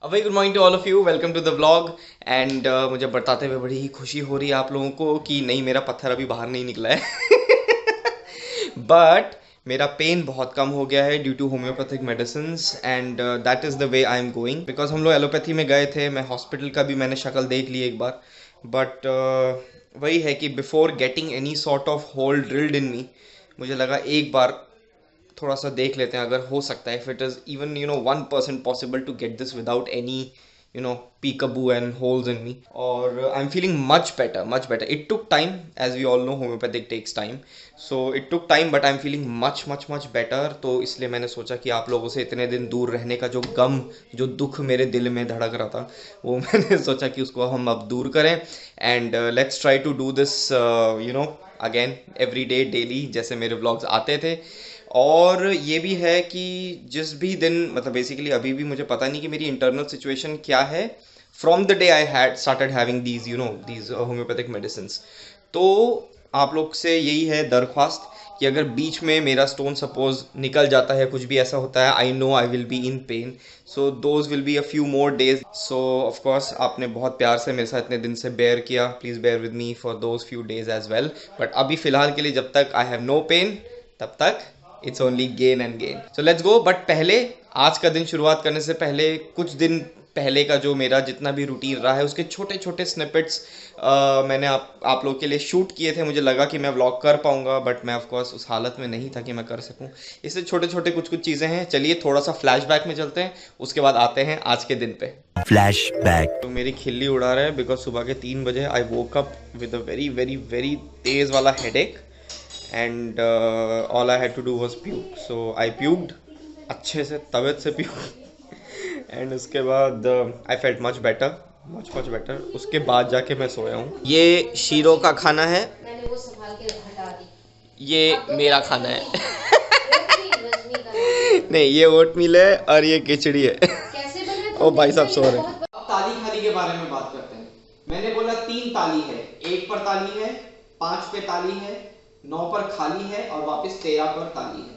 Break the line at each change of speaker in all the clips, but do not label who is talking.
Very good morning to all of you, welcome to the vlog. And मुझे बताते हुए बड़ी ही खुशी हो रही है आप लोगों को कि नहीं, मेरा पत्थर अभी बाहर नहीं निकला है बट मेरा पेन बहुत कम हो गया है due to homoeopathic medicine and that is the way I am going. Because हम लोग एलोपैथी में गए थे, मैं हॉस्पिटल का भी मैंने शक्ल देख ली एक बार, बट वही है कि before getting any sort of hole drilled in me, मुझे लगा एक बार थोड़ा सा देख लेते हैं अगर हो सकता है, if it is even 1% possible to get this without any peekaboo and holes in me. और I'm feeling much better, much better. It took time, as we all know homeopathic takes time, so it took time but I'm feeling much much much better. तो इसलिए मैंने सोचा कि आप लोगों से इतने दिन दूर रहने का जो गम, जो दुख मेरे दिल में धड़क रहा था, वो मैंने सोचा कि उसको हम अब दूर करें and let's try to do this again every day, daily, जैसे मेरे व्लॉग्स आते थे। और ये भी है कि जिस भी दिन, मतलब बेसिकली अभी भी मुझे पता नहीं कि मेरी इंटरनल सिचुएशन क्या है from the day I had started having these homeopathic medicine. तो आप लोग से यही है दरख्वास्त कि अगर बीच में मेरा स्टोन सपोज निकल जाता है, कुछ भी ऐसा होता है, I know I will be in pen, so those will be a few more days. So of course आपने बहुत प्यार से मेरे साथ इतने दिन से बेयर किया, please bear with me for those few days as well. But अभी फ़िलहाल के लिए जब तक आई हैव नो पेन, तब तक it's only gain and gain. So let's go. But पहले, आज का दिन शुरुआत करने से पहले, कुछ दिन पहले का जो मेरा जितना भी रूटीन रहा है उसके छोटे छोटे स्निपेट्स मैंने आप लोग के लिए शूट किए थे। मुझे लगा कि मैं व्लॉग कर पाऊंगा, बट मैं ऑफ कोर्स उस हालत में नहीं था कि मैं कर सकूं। इससे छोटे छोटे कुछ कुछ चीज़ें हैं। चलिए थोड़ा सा फ्लैशबैक में चलते हैं, उसके बाद आते हैं आज के दिन पे। फ्लैशबैक। तो मेरी खिल्ली उड़ा रहा है बिकॉज सुबह के 3 बजे I woke up with a very very very तेज़ वाला headache and all I had to do was puke. So I puked अच्छे से, तबीयत से प्यूक एंड उसके बाद I felt much better, much much better. उसके बाद जाके मैं सोया हूँ। ये शीरो का खाना है, मैंने वो संभाल के हटा दी। ये मेरा खाना है नहीं, ये ओट मील है और ये खिचड़ी है कैसे बना? ओ भाई साहब सो रहे हैं। अब ताली खाली के बारे में बात करते हैं। मैंने बोला 3 ताली है, 1 पर ताली है, 5 पे ताली है, 9 पर खाली है और वापस 13 पर ताली है।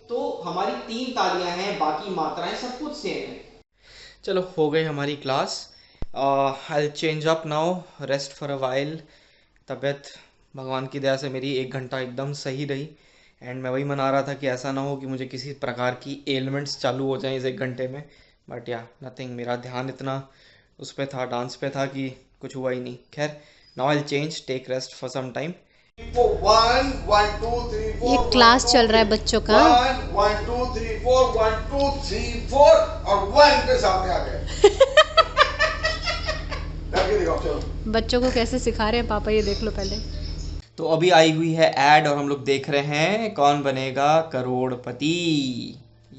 तो हमारी 3 तालियां हैं, बाकी मात्राएं सब कुछ सेम है। चलो हो गई हमारी class. I change up now, rest for a while. तबीयत भगवान की दया से मेरी 1 घंटा एकदम सही रही एंड मैं वही मना रहा था कि ऐसा ना हो कि मुझे किसी प्रकार की एलिमेंट्स चालू हो जाएं इस 1 घंटे में। बट या नथिंग, मेरा ध्यान इतना उस पर था, डांस पे था, कि कुछ हुआ ही नहीं। खैर, now I change, take rest for some time.
ये क्लास चल रहा है बच्चों का।
1 2 3 4 1 2 3 4 और 1 के सामने आ गए
बच्चों को कैसे सिखा रहे हैं पापा, ये देख लो पहले।
तो अभी आई हुई है ऐड और हम लोग देख रहे हैं कौन बनेगा करोड़पति।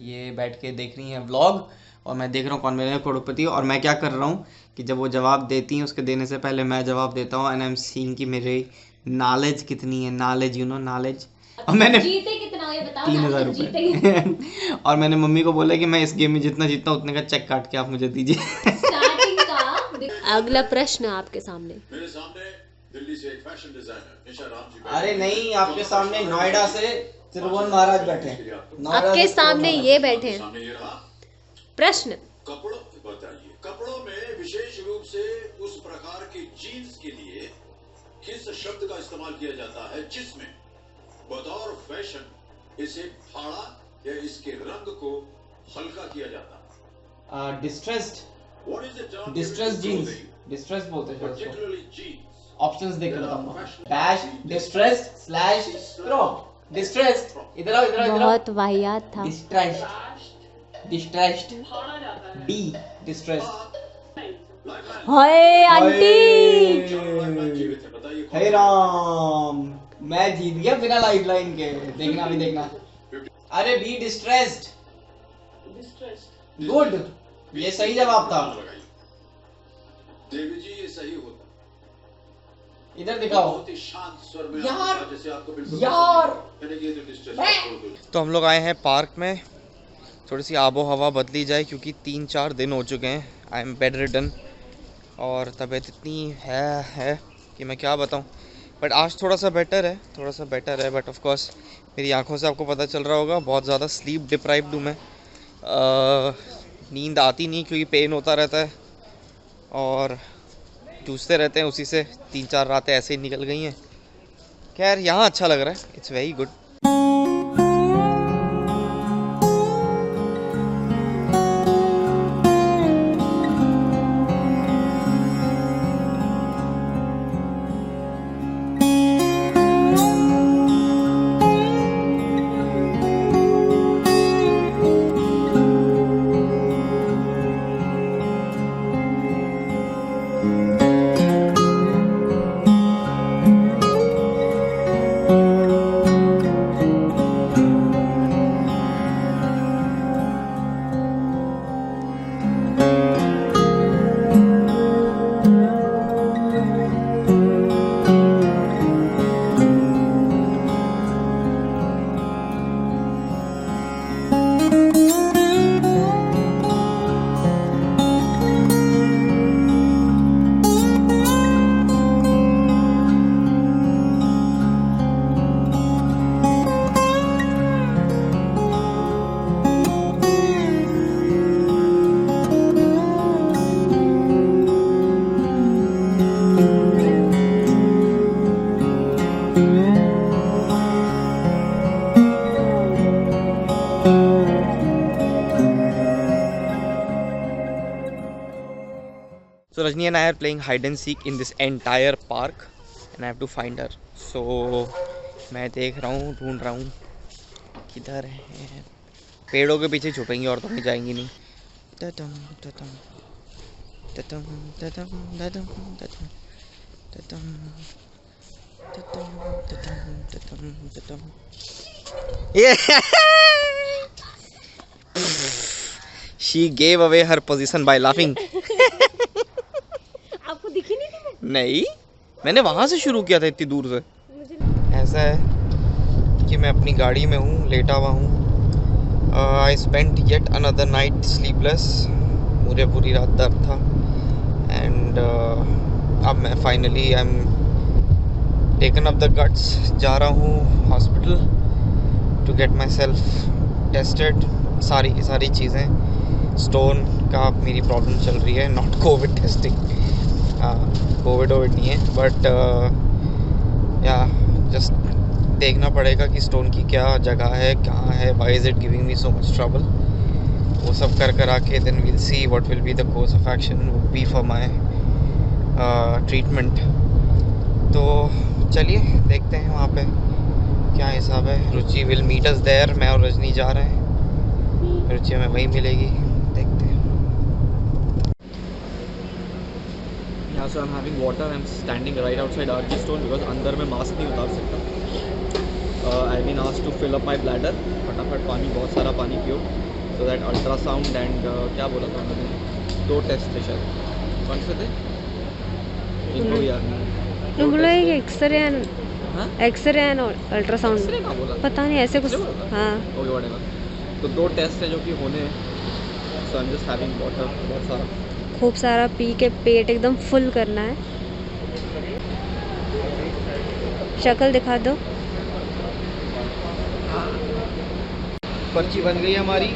ये बैठ के देख रही हैं व्लॉग और मैं देख रहा हूँ कौन बनेगा करोड़पति। और मैं क्या कर रहा हूँ कि जब वो जवाब देती हैं उसके देने से पहले मैं जवाब देता हूँ एंड आई एम सीइंग कि मेरी नॉलेज कितनी है, नॉलेज, नॉलेज। और मैंने
जीते कितना ये बताओ,
3,000 रुपये और मैंने मम्मी को बोला कि मैं इस गेम में जितना जीता उतने का चेक काट के आप मुझे दीजिए
अगला प्रश्न आपके सामने।
मेरे सामने दिल्ली से एक फैशन डिजाइनर निशा राम जी।
अरे नहीं, आपके सामने नोएडा से त्रिभुवन महाराज बैठे हैं।
आपके सामने ये बैठे हैं।
सामने ये रहा
प्रश्न।
कपड़ों, बताइए, कपड़ों में विशेष रूप से उस प्रकार की जीन्स के लिए किस शब्द का इस्तेमाल किया जाता है जिसमें बतौर फैशन इसे फाड़ा या इसके रंग को हल्का किया जाता?
Distressed,
What is the term
distress
used
jeans,
clothing,
distress बोलते हैं उसको।
particularly jeans?
ऑप्शंस देख के बताऊंगा। Dash, distressed, slash, crop. Distressed, इधर आओ, इधर आओ, इधर आओ।
बहुत वाहियात था।
Distressed, distressed, D, distressed.
Hi aunty.
जीवित है, बताइए कौन?
हे राम, मैं जीत गया बिना लाइफ लाइन के। देखना, अभी देखना। अरे बी डिस्ट्रेस्ड, गुड, ये सही जवाब था।
देवी जी, ये सही होता।
इधर दिखाओ
बहुत ही शांत स्वर में
यार,
आपने कहा, जैसे आपको बिल्कुल
यार।
पसंद है। मैंने ये तो डिस्ट्रेस छोड़ दो।
तो हम लोग आए हैं पार्क में, थोड़ी सी आबो हवा बदली जाए क्योंकि 3-4 दिन हो चुके हैं आई एम बेड रिडन और तबीयत इतनी है कि मैं क्या बताऊं। बट आज थोड़ा सा बेटर है, थोड़ा सा बेटर है। बट ऑफ कोर्स मेरी आंखों से आपको पता चल रहा होगा बहुत ज़्यादा स्लीप डिप्राइव्ड हूँ मैं। नींद आती नहीं क्योंकि पेन होता रहता है और जूझते रहते हैं उसी से। 3-4 रातें ऐसे ही निकल गई हैं। खैर यहाँ अच्छा लग रहा है, it's very good. So Rajni and I are playing hide and seek in this entire park and I have to find her. So मैं देख रहा हूँ, ढूंढ रहा हूँ किधर है। पेड़ों के पीछे छुपेंगी और तो कहीं जाएंगी नहीं। टटम टटम टटम टटम टटम टटम टटम टटम टटम टटम टटम। She gave away her position by laughing.
आपको दिखी नहीं थी?
नहीं, मैंने वहां से शुरू किया था इतनी दूर से। ऐसा है कि मैं अपनी गाड़ी में हूँ, लेटा हुआ हूँ। I spent yet another night sleepless. मुझे पूरी रात दर्द था एंड अब मैं finally I am taken up the guts, जा रहा हूँ hospital to get myself tested. सारी की सारी चीज़ें, स्टोन का मेरी प्रॉब्लम चल रही है, नॉट कोविड टेस्टिंग। कोविड नहीं है बट या जस्ट देखना पड़ेगा कि स्टोन की क्या जगह है, कहाँ है, why is it giving me so much trouble. वो सब कर आके then will see what will be the course of action would be for my treatment. तो चलिए देखते हैं वहाँ पे क्या हिसाब है। Ruchi will meet us there. मैं और रजनी जा रहे हैं, रुचि हमें वहीं मिलेगी, देखते हैं। Yeah, so I'm having water. I'm standing right outside RG Stone because अंदर में मास्क नहीं उतार सकता। I've been asked to fill up my bladder। फटाफट पानी, बहुत सारा पानी पियो, so that ultrasound and क्या बोला था उन्होंने, 2 टेस्ट थे शायद। कौन से थे? इनको भी याद नहीं।
तुम बोला है एक्सरे एंड
हाँ?
एक्सरे एंड अल्ट्रासाउंड,
एक्सरे का बोला?
पता नहीं ऐसे कुछ। हाँ
ओके व्हाटएवर। तो 2 टेस्ट है जो कि होने हैं। So I'm just having water, बहुत सारा।
खूब सारा पी के पेट एकदम फुल करना है। शक्ल दिखा दो।
पर्ची बन गई हमारी।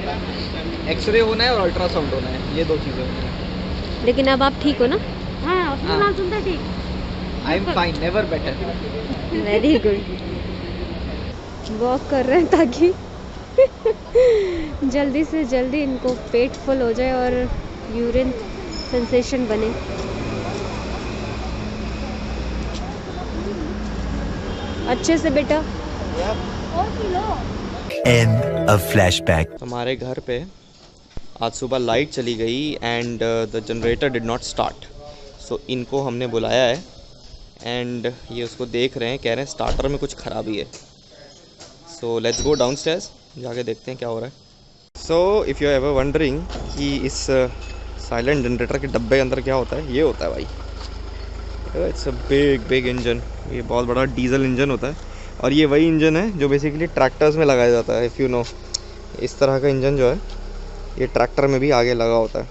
एक्सरे होना है और अल्ट्रासाउंड होना है, ये 2 चीज़ें होनी हैं।
लेकिन अब आप ठीक हो ना? हाँ,
हाँ।
सुनता ठीक।
I am fine, never better.
Very good. Walk कर रहे हैं ताकि जल्दी से जल्दी इनको पेट फुल हो जाए और यूरिन सेंसेशन बने। अच्छे से बेटा।
End of flashback.
हमारे घर पे आज सुबह लाइट चली गई and the generator did not start. So इनको हमने बुलाया है एंड ये उसको देख रहे हैं, कह रहे हैं स्टार्टर में कुछ खराबी है। So let's go down stairs, जाके देखते हैं क्या हो रहा है। So if you ever wondering कि इस साइलेंट जनरेटर के डब्बे के अंदर क्या होता है, ये होता है भाई, इट्स अ बिग इंजन। ये बहुत बड़ा डीजल इंजन होता है और ये वही इंजन है जो बेसिकली ट्रैक्टर्स में लगाया जाता है। इफ़ यू नो, इस तरह का इंजन जो है ये ट्रैक्टर में भी आगे लगा होता है।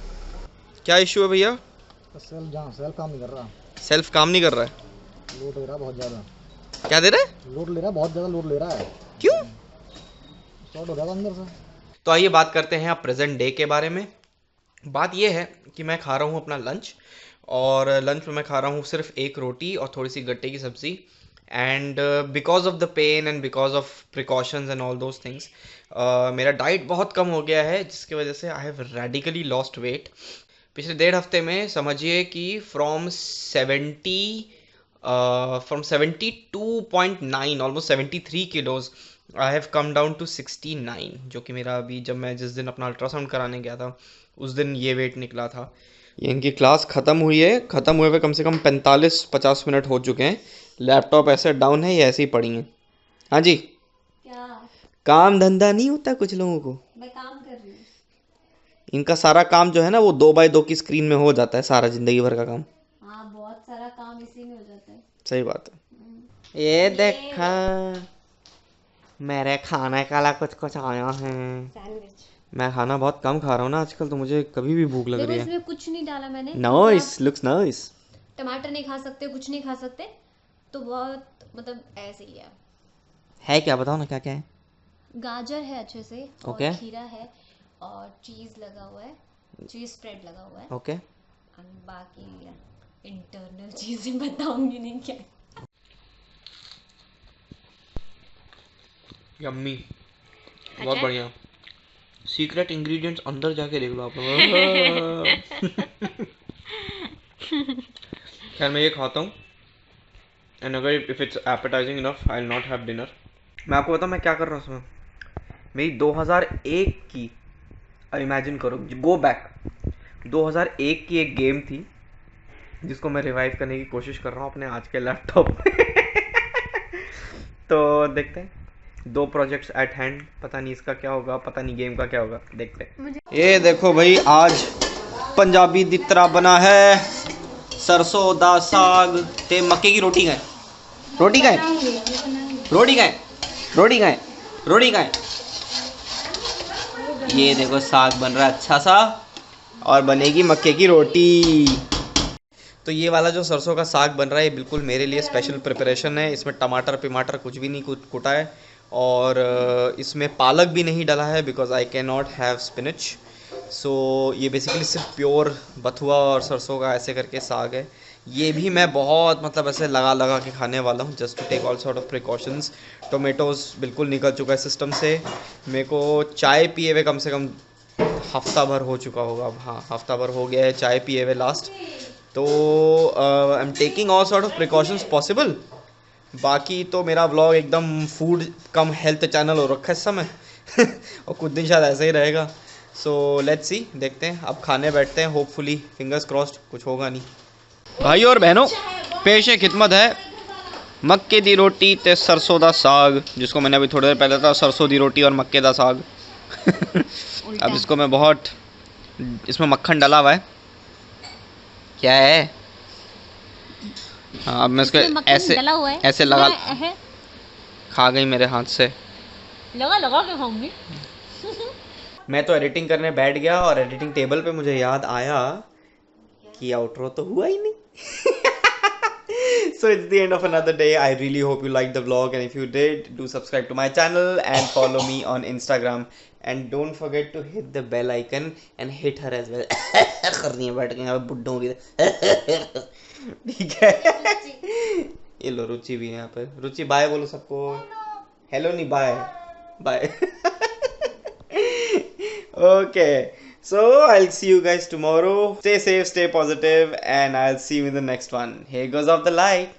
क्या इशू है भैया?
सेल्फ काम नहीं कर रहा।
सेल्फ काम नहीं कर रहा है?
लोड ले रहा बहुत ज़्यादा।
क्या दे रहा है?
लोड ले रहा, बहुत ज़्यादा लोड ले रहा है।
क्यों?
शॉर्ट हो जाएगा अंदर से।
तो आइए बात करते हैं आप प्रेजेंट डे के बारे में। बात ये है कि मैं खा रहा हूँ अपना लंच, और लंच में मैं खा रहा हूँ सिर्फ एक रोटी और थोड़ी सी गट्टे की सब्ज़ी। And because of the pain and because of precautions and all those things मेरा डाइट बहुत कम हो गया है, जिसकी वजह से I have radically lost weight. पिछले 1.5 हफ्ते में समझिए कि from 72.9 almost 73 kilos I have come down to 69, जो कि मेरा अभी जब मैं जिस दिन अपना अल्ट्रासाउंड कराने गया था उस दिन ये वेट निकला था। ये इनकी क्लास ख़त्म हुई है, ख़त्म हुए हुए कम से कम 45-50 मिनट हो चुके हैं। लैपटॉप ऐसे डाउन है, ये ऐसे ही पड़ी हैं। हाँ जी,
क्या?
काम धंधा नहीं होता कुछ लोगों को।
मैं काम कर रही हूँ।
इनका सारा काम जो है ना वो 2x2 की स्क्रीन में हो जाता है, सारा ज़िंदगी भर का काम।
हाँ, बहुत सारा काम इसी में हो जाता है।
सही बात है। ये देखा, मेरे खाने का कुछ कुछ आया है।
सैंडविच।
मैं खाना बहुत कम खा रहा हूँ ना आजकल, तो मुझे कभी भी भूख लग
देखो
रही है।
इसमें कुछ नहीं डाला मैंने।
Nice, looks nice.
टमाटर नहीं खा सकते, कुछ नहीं खा सकते, तो बहुत मतलब ऐसे ही
है क्या, बताओ ना क्या क्या है।
गाजर है अच्छे से, और
Okay.
खीरा है, और चीज़ लगा हुआ है, चीज़ स्प्रेड लगा हुआ है,
ओके,
और बाकी इंटरनल चीज़ें बताऊंगी नहीं क्या।
यम्मी, बहुत
अच्छा?
बढ़िया। सीक्रेट इंग्रेडिएंट्स अंदर जाके देख लो आप लोग। खैर मैं ये खाता हूँ, एंड अगर if it's appetising enough I will not have dinner. मैं आपको बताऊँ मैं क्या कर रहा हूँ उसमें। मेरी 2001 की, इमेजिन करो, गो बैक, 2001 की एक गेम थी जिसको मैं रिवाइव करने की कोशिश कर रहा हूँ अपने आज के लैपटॉप पे। तो देखते हैं, 2 प्रोजेक्ट्स एट हैंड, पता नहीं इसका क्या होगा, पता नहीं गेम का क्या होगा, देखते हैं। ये देखो भाई, आज पंजाबी दी तरह बना है सरसों दा साग ते मक्के की रोटी खाएं। रोटी खाएं, रोटी खाएं, रोटी खाएं, रोटी खाएं। ये देखो साग बन रहा है अच्छा सा, और बनेगी मक्के की रोटी। तो ये वाला जो सरसों का साग बन रहा है ये बिल्कुल मेरे लिए स्पेशल प्रिपरेशन है। इसमें टमाटर पिमाटर कुछ भी नहीं कुटा है, और इसमें पालक भी नहीं डाला है because I can not have spinach. So ये बेसिकली सिर्फ प्योर बथुआ और सरसों का ऐसे करके साग है। ये भी मैं बहुत मतलब ऐसे लगा के खाने वाला हूँ, just to take all sort of precautions. Tomatoes बिल्कुल निकल चुका है सिस्टम से। मेरे को चाय पिए हुए कम से कम हफ्ता भर हो चुका होगा, हाँ हफ्ता भर हो गया है चाय पिए हुए लास्ट। तो I am taking all sort of precautions possible. बाकी तो मेरा व्लॉग एकदम फूड कम हेल्थ चैनल हो रखा है इस समय। और कुछ दिन शायद ऐसे ही रहेगा। सो लेट्स सी, देखते हैं, अब खाने बैठते हैं। होपफुली फिंगर्स क्रॉस्ड कुछ होगा नहीं। भाई और बहनों, पेश खिदमत है मक्के दी रोटी ते सरसों दा साग, जिसको मैंने अभी थोड़ी देर पहले था सरसों दी रोटी और मक्के दा साग। अब इसको मैं बहुत, इसमें मक्खन डाला हुआ है, क्या है। हाँ, अब मैं इसको ऐसे ऐसे लगा, खा गई मेरे हाथ से,
लगा के खाऊंगी।
मैं तो एडिटिंग करने बैठ गया, और एडिटिंग टेबल पे मुझे याद आया कि आउटरो तो हुआ ही नहीं। So it's the end of another day. I really hope you liked the vlog, and if you did, do subscribe to my channel and follow me on Instagram, and don't forget to hit the bell icon and hit her as well. करनी है बैठ के यहाँ पे बुड्ढों की। ठीक है, ये लो रुचि भी है यहाँ पे। रुचि बाय बोलो सबको। हेलो नहीं, bye bye. Okay, so I'll see you guys tomorrow. Stay safe, stay positive, and I'll see you in the next one. Here goes off the light.